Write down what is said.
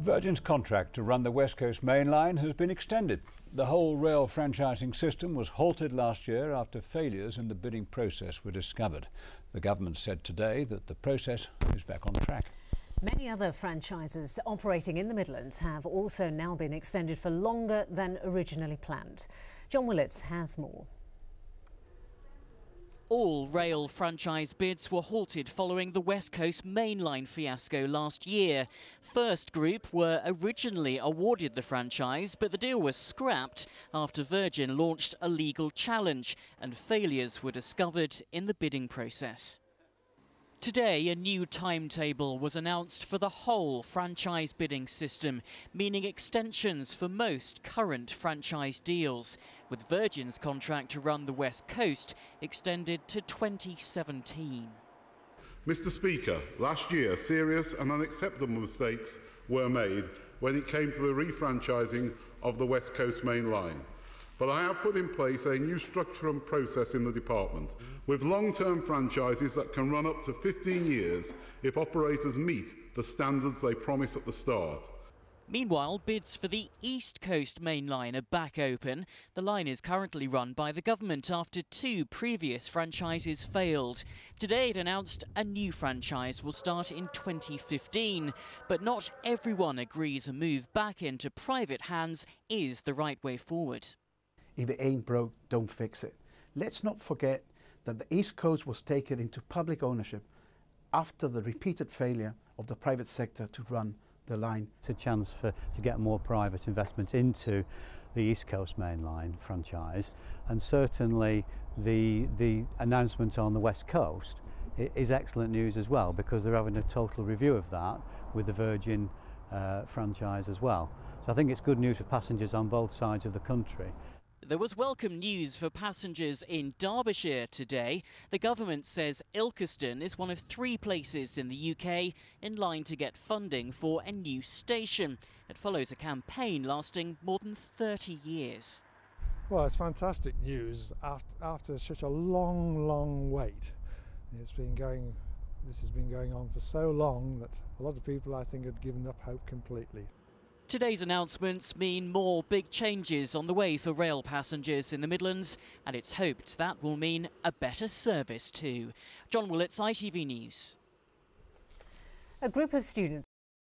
Virgin's contract to run the West Coast Mainline has been extended. The whole rail franchising system was halted last year after failures in the bidding process were discovered. The government said today that the process is back on track. Many other franchises operating in the Midlands have also now been extended for longer than originally planned. John Willits has more. All rail franchise bids were halted following the West Coast Mainline fiasco last year. First Group were originally awarded the franchise, but the deal was scrapped after Virgin launched a legal challenge and failures were discovered in the bidding process. Today, a new timetable was announced for the whole franchise bidding system, meaning extensions for most current franchise deals, with Virgin's contract to run the West Coast extended to 2017. Mr. Speaker, last year serious and unacceptable mistakes were made when it came to the refranchising of the West Coast Mainline. But I have put in place a new structure and process in the department, with long-term franchises that can run up to 15 years if operators meet the standards they promise at the start. Meanwhile, bids for the East Coast Mainline are back open. The line is currently run by the government after two previous franchises failed. Today it announced a new franchise will start in 2015, but not everyone agrees a move back into private hands is the right way forward. If it ain't broke, don't fix it. Let's not forget that the East Coast was taken into public ownership after the repeated failure of the private sector to run the line. It's a chance to get more private investment into the East Coast Mainline franchise, and certainly the announcement on the West Coast is excellent news as well, because they're having a total review of that with the Virgin franchise as well. So I think it's good news for passengers on both sides of the country. There was welcome news for passengers in Derbyshire today. The government says Ilkeston is one of 3 places in the UK in line to get funding for a new station. It follows a campaign lasting more than 30 years. Well, it's fantastic news after such a long wait. This has been going on for so long that a lot of people, I think, had given up hope completely. Today's announcements mean more big changes on the way for rail passengers in the Midlands, and it's hoped that will mean a better service too. John Willits, ITV News. A group of students